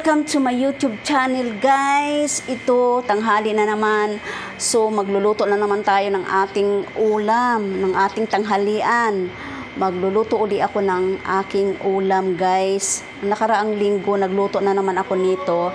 Welcome to my YouTube channel, guys. Ito, tanghali na naman. So, magluluto na naman tayo ng ating ulam, ng ating tanghalian. Magluluto uli ako ng aking ulam, guys. Nakaraang linggo, nagluto na naman ako nito.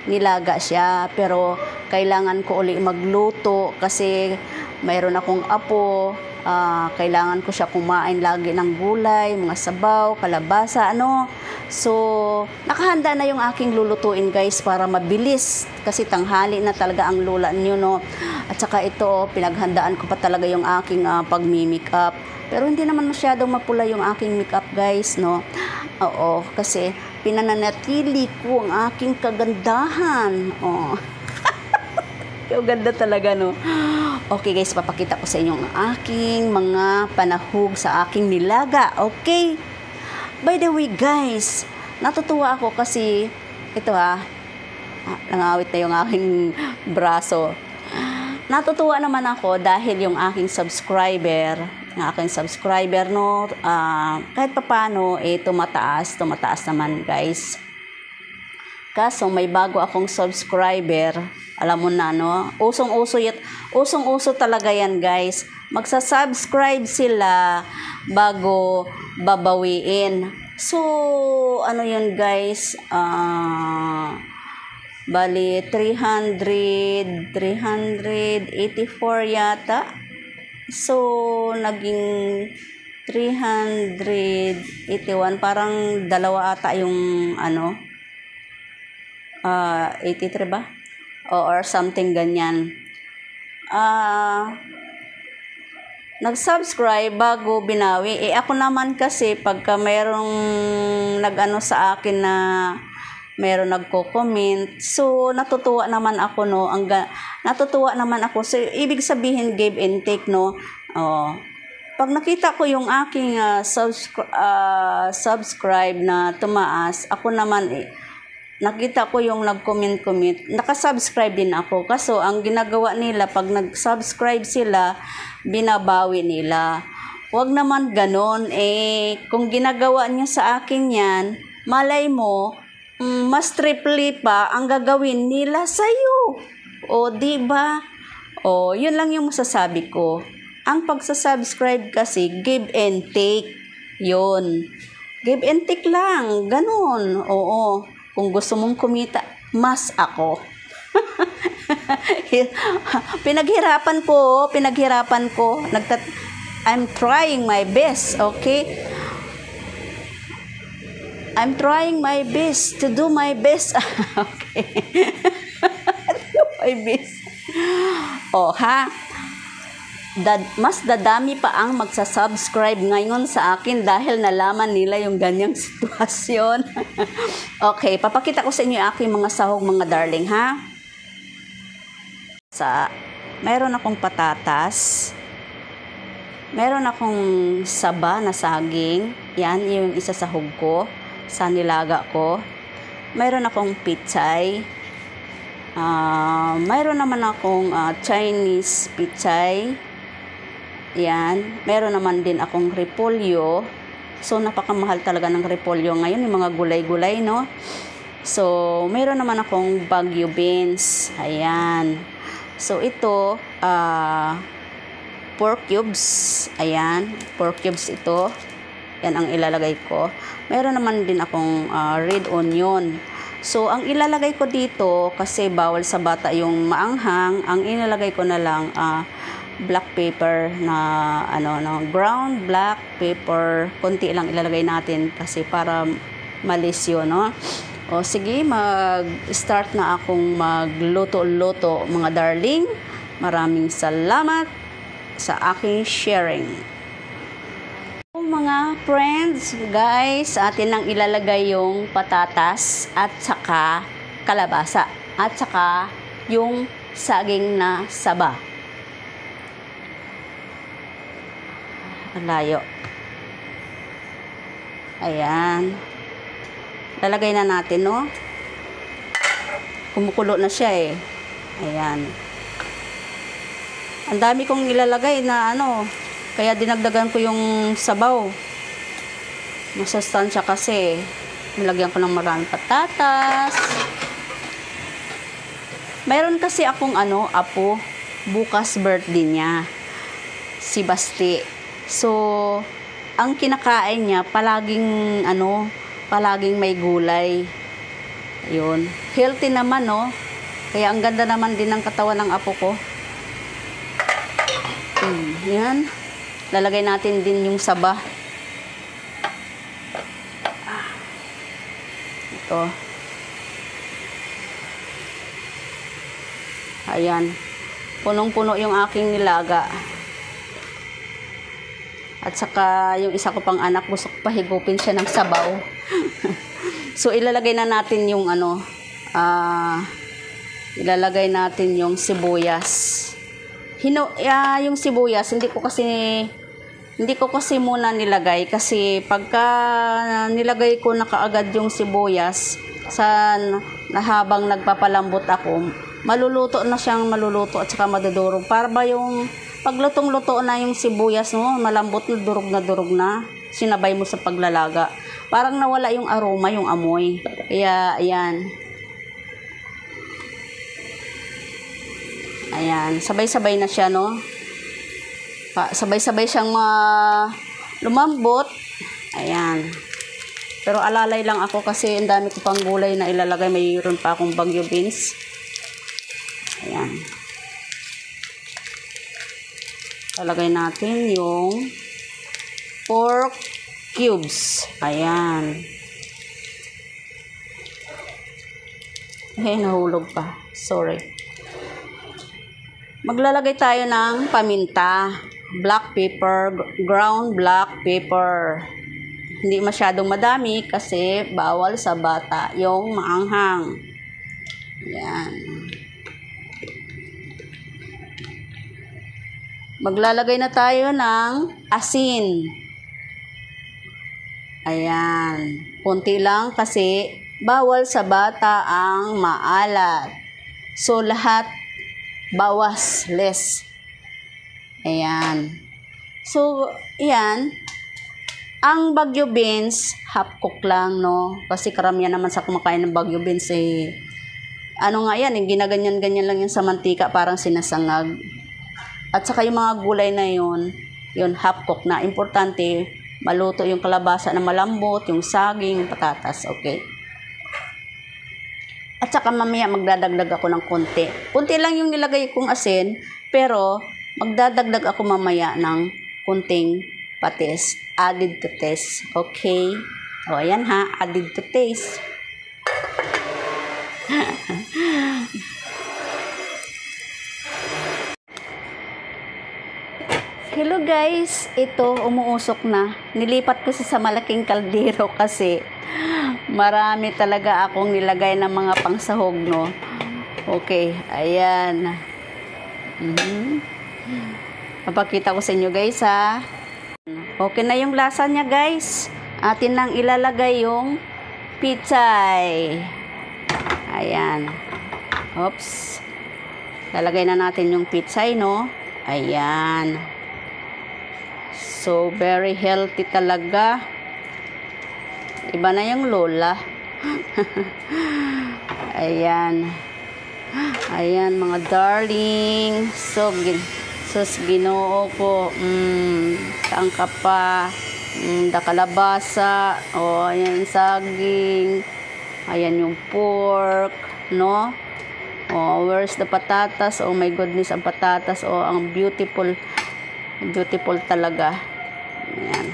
Nilaga siya, pero kailangan ko uli magluto kasi mayroon akong apo. Kailangan ko siya kumain lagi ng gulay, mga sabaw, kalabasa, So, nakahanda na yung aking lulutuin, guys, para mabilis. Kasi tanghali na talaga ang lula niyo, no? At saka ito, pinaghandaan ko pa talaga yung aking pagmi-makeup. Pero hindi naman masyadong mapula yung aking makeup, guys, no? Oo, kasi pinananatili ko ang aking kagandahan. Oh. Yung ganda talaga, no? Okay, guys, papakita ko sa inyo ang aking mga panahog sa aking nilaga. Okay? By the way, guys, natutuwa ako kasi ito nangawit na yung aking braso. Natutuwa naman ako dahil yung aking subscriber, no, kahit papano, tumataas naman, guys. Kaso may bago akong subscriber, alam mo na, no? Usong-uso talaga yan, guys. Magsa-subscribe sila bago babawiin. So, ano yun, guys? Bali, 384 yata. So, naging 381. Parang dalawa ata yung 83 ba? Or something ganyan. Nag-subscribe bago binawi. Ako naman kasi pagka mayroong nag-ano sa akin na mayroong nagko-comment, so natutuwa naman ako, no? Natutuwa naman ako. So, ibig sabihin give and take, no? Pag nakita ko yung aking subscribe na tumaas, ako naman nakita ko yung nag-comment, nakasubscribe din ako. Kaso, ang ginagawa nila, pag nag-subscribe sila, binabawi nila. Huwag naman ganon. Kung ginagawa niyo sa akin yan, malay mo, mas triple pa ang gagawin nila sa'yo. O, diba? O, yun lang yung masasabi ko. Ang pagsasubscribe kasi, give and take. Yun. Give and take lang. Ganon. Oo. Kung gusto mong kumita, mas ako. Pinaghirapan ko. I'm trying my best, okay? I'm trying my best to do my best. Okay. Do my best. Mas dadami pa ang magsasubscribe ngayon sa akin dahil nalaman nila yung ganyang sitwasyon. Okay, papakita ko sa inyo yung aking mga sahog, mga darling, ha? Meron akong patatas. Meron akong saba na saging. Yan, yung isa sahog ko sa nilaga ko. Meron akong pichay. Meron naman akong Chinese pichay. Yan. Meron naman din akong repolyo. So, napakamahal talaga ng repolyo ngayon, yung mga gulay-gulay, no? So, meron naman akong Baguio beans. Ayan. So, ito, pork cubes. Ayan. Pork cubes ito. Yan ang ilalagay ko. Meron naman din akong red onion. So, ang ilalagay ko dito, kasi bawal sa bata yung maanghang, ang ilalagay ko na lang, black pepper na ground black pepper, konti lang ilalagay natin kasi para malisyo, no? O sige, mag-start na akong magluto-luto, mga darling. Maraming salamat sa aking sharing. Mga friends, guys, atin nang ilalagay yung patatas at saka kalabasa at saka yung saging na saba. Layo. Ayan. Lalagay na natin, no? Kumukulo na siya, Ayan. Ang dami kong ilalagay na kaya dinagdagan ko yung sabaw. Masustansya kasi. Nilagyan ko ng maraming patatas. Mayroon kasi akong apo, bukas birthday niya. Si Basti. So, ang kinakain niya, palaging may gulay. Yun. Healthy naman, no? Kaya ang ganda naman din ng katawan ng apo ko. Yan. Lalagay natin din yung saba. Ito. Ayan. Punong-puno yung aking nilaga. At saka yung isa ko pang anak, gusto ko pahigupin siya ng sabaw. So, ilalagay na natin yung ilalagay natin yung sibuyas. Yung sibuyas, hindi ko kasi muna nilagay kasi pagka nilagay ko na kaagad yung sibuyas habang nagpapalambot ako, maluluto at saka madudurog. Para ba yung paglutong-luto na yung sibuyas mo, malambot na durog na, sinabay mo sa paglalaga. Parang nawala yung aroma, yung amoy. Kaya, ayan. Ayan, sabay-sabay na siya, no? Sabay-sabay siyang lumambot. Ayan. Pero alalay lang ako kasi ang dami ko pang gulay na ilalagay. Mayroon pa akong bagyo beans. Ayan. Lalagay natin yung pork cubes. Ayan. Nahulog pa. Sorry. Maglalagay tayo ng paminta, black pepper, ground black pepper. Hindi masyadong madami kasi bawal sa bata yung maanghang. Yan. Maglalagay na tayo ng asin. Ayan. Kunti lang kasi bawal sa bata ang maalat. So, lahat bawas, less. Ayan. So, ayan. Ang bagyo beans, half cook lang, no? Kasi karamihan naman sa kumakain ng bagyo beans, ginaganyan-ganyan lang yun sa mantika, parang sinasangag. At saka yung mga gulay na yun half cook na. Importante, maluto yung kalabasa na malambot, yung saging, patatas, okay? At saka mamaya magdadagdag ako ng konti. Konti lang yung nilagay kong asin, pero magdadagdag ako mamaya ng konting patis. Added to taste. Okay? O, ayan ha. Added to taste. Hello guys. Ito, umuusok na. Nilipat ko sa malaking kaldero kasi marami talaga akong nilagay ng mga pangsahog, no? Okay, ayan. Papakita ko sa inyo, guys, ha? Okay na yung lasa niya, guys. Atin nang ilalagay yung pichay. Ayan. Oops. Lalagay na natin yung pichay, no? Ayan. So, very healthy talaga. Iba na yung lola. Ayan. Ayan, mga darling. So, Ginoo ko. Saan ka pa? Kalabasa. O, ayan, saging. Ayan yung pork. No? O, where's the patatas? Oh my goodness, ang patatas. O, ang beautiful. Beautiful talaga. Ayan.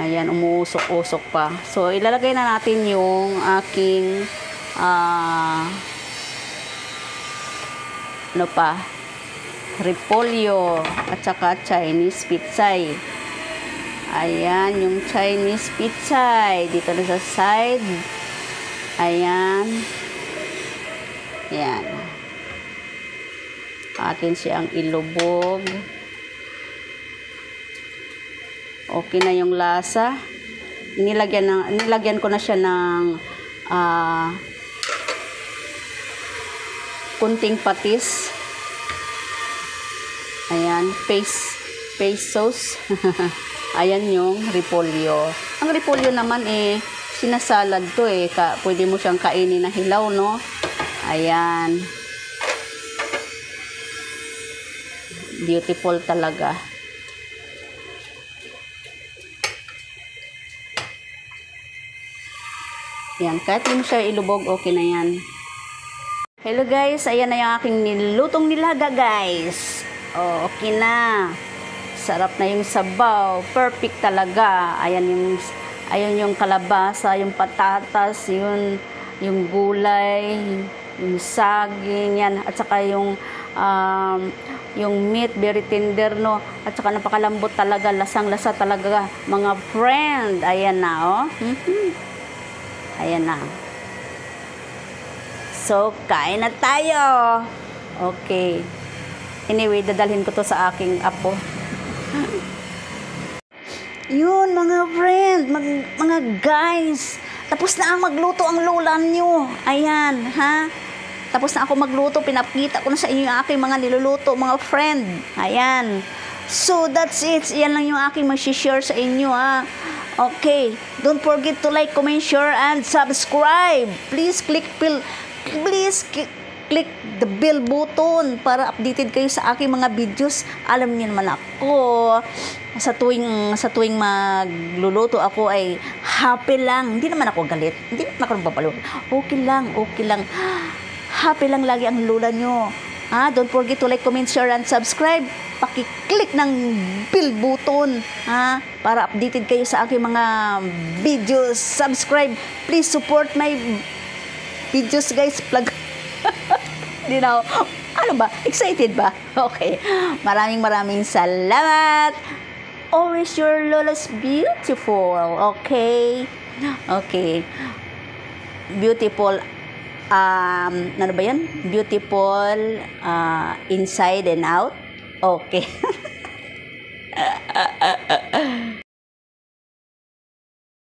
Ayan, umuusok-usok pa. So, ilalagay na natin yung aking repolyo at saka Chinese pitsay. Ayan, yung Chinese pitsay. Dito na sa side. Ayan. Ayan. Atin siyang ilubog. Okay na yung lasa. Nilagyan ko na siya ng kunting patis. Ayan, paste sauce. Ayan yung repolyo. Ang repolyo naman sinasalad to eh. Pwede mo siyang kainin na hilaw, no? Ayan. Beautiful talaga. Yan, kahit hindi mo siya ilubog, okay na yan. Hello guys, ayan na yung aking nilutong nilaga guys. Oh, okay na. Sarap na yung sabaw. Perfect talaga. Ayan yung kalabasa, yung patatas, yung gulay, yung saging, yan. At saka yung meat, very tender, no? At saka napakalambot talaga, lasang-lasa talaga, mga friend. Ayan na, oh. Ayan na. So, kain na tayo. Okay. Anyway, dadalhin ko to sa aking apo. Yun, mga friend, mga guys. Tapos na ang magluto ang lola nyo. Ayan, ha? Tapos na ako magluto, pinapakita ko na sa inyo yung aking mga niluluto, mga friend. Ayan. So, that's it. Yan lang yung aking mag-share sa inyo, ha? Okay. Don't forget to like, comment, share, and subscribe. Please click the bell button para updated kayo sa aking mga videos. Alam niyo naman ako, sa tuwing magluluto ako ay happy lang. Hindi naman ako galit. Hindi naman ako nagpapalula. Okay lang. Happy lang lagi ang lola nyo. Don't forget to like, comment, share, and subscribe. Paki-click ng bell button, para updated kayo sa aking mga videos. Subscribe. Please support my videos, guys. Plug. Di na ano ba? Excited ba? Okay. Maraming salamat. Always your Lola's beautiful. Okay? Okay. Beautiful. Ano ba yan? Beautiful inside and out. Okay.